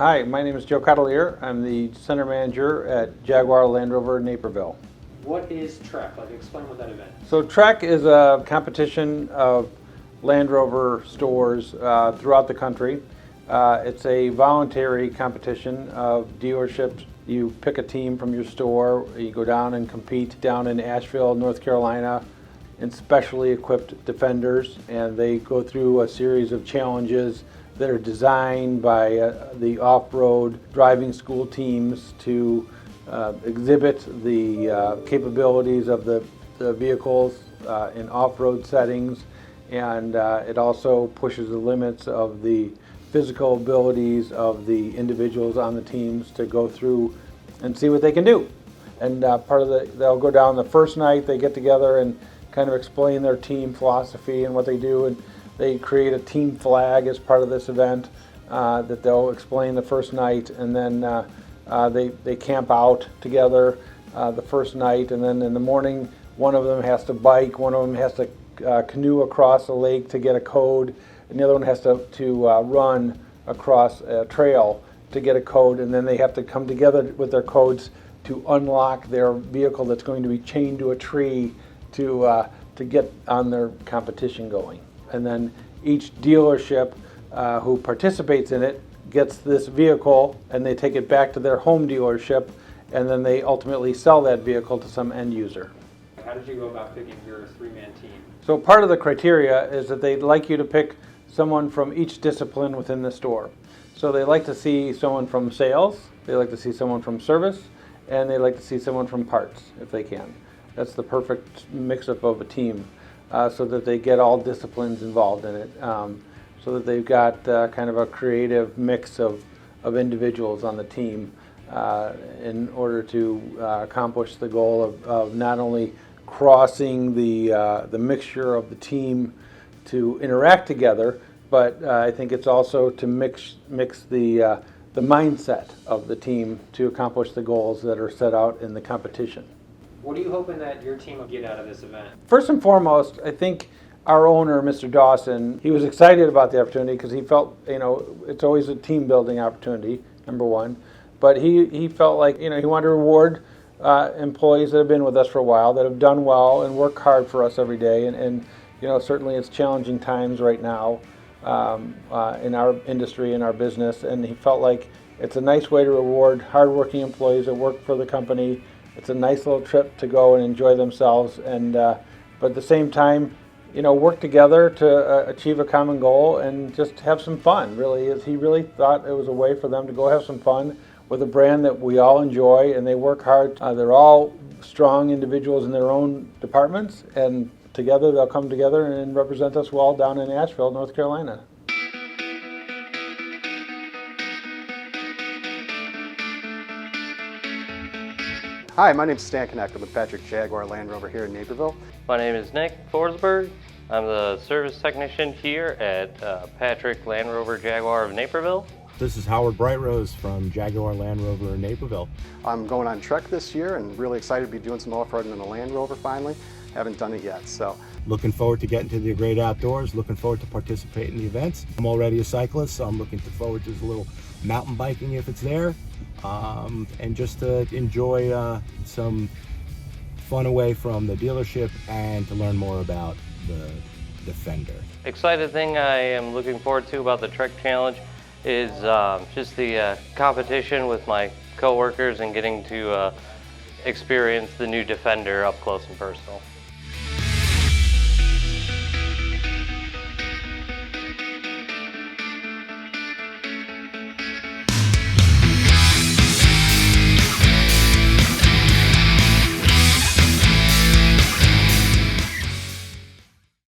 Hi, my name is Joe Cotelier. I'm the Center Manager at Jaguar Land Rover Naperville. What is TReK? Explain what that event is. So TReK is a competition of Land Rover stores throughout the country. It's a voluntary competition of dealerships. You pick a team from your store, you go down and compete down in Asheville, North Carolina, in specially equipped Defenders, and they go through a series of challenges that are designed by the off-road driving school teams to exhibit the capabilities of the vehicles in off-road settings, and it also pushes the limits of the physical abilities of the individuals on the teams to go through and see what they can do. And they'll go down the first night, they get together and kind of explain their team philosophy and what they do, and they create a team flag as part of this event that they'll explain the first night, and then they camp out together the first night, and then in the morning one of them has to bike, one of them has to canoe across a lake to get a code, and the other one has to run across a trail to get a code, and then they have to come together with their codes to unlock their vehicle that's going to be chained to a tree to get on their competition going. And then each dealership who participates in it gets this vehicle, and they take it back to their home dealership, and then they ultimately sell that vehicle to some end user. How did you go about picking your three-man team? So part of the criteria is that they'd like you to pick someone from each discipline within the store. So they like to see someone from sales, they like to see someone from service, and they like to see someone from parts if they can. That's the perfect mix-up of a team, so that they get all disciplines involved in it, so that they've got kind of a creative mix of individuals on the team in order to accomplish the goal of not only crossing the mixture of the team to interact together, but I think it's also to mix the mindset of the team to accomplish the goals that are set out in the competition. What are you hoping that your team will get out of this event? First and foremost, I think our owner, Mr. Dawson, he was excited about the opportunity because he felt, it's always a team building opportunity, number one. But he felt like, he wanted to reward employees that have been with us for a while, that have done well and work hard for us every day. And certainly it's challenging times right now in our industry, in our business. And he felt like it's a nice way to reward hardworking employees that work for the company. It's a nice little trip to go and enjoy themselves, and but at the same time, work together to achieve a common goal and just have some fun. Really, he really thought it was a way for them to go have some fun with a brand that we all enjoy, and they work hard. They're all strong individuals in their own departments, and together they'll come together and represent us well down in Asheville, North Carolina. Hi, my name is Stan Knecht. I'm with Jaguar Land Rover here in Naperville. My name is Nick Forsberg. I'm the service technician here at Land Rover Jaguar of Naperville. This is Howard Breitrose from Jaguar Land Rover in Naperville. I'm going on TReK this year and really excited to be doing some off-roading in the Land Rover finally. Haven't done it yet, so. Looking forward to getting to the great outdoors, looking forward to participating in the events. I'm already a cyclist, so I'm looking forward to a little mountain biking if it's there, and just to enjoy some fun away from the dealership and to learn more about the Defender. Excited thing I am looking forward to about the TReK Challenge is just the competition with my coworkers and getting to experience the new Defender up close and personal.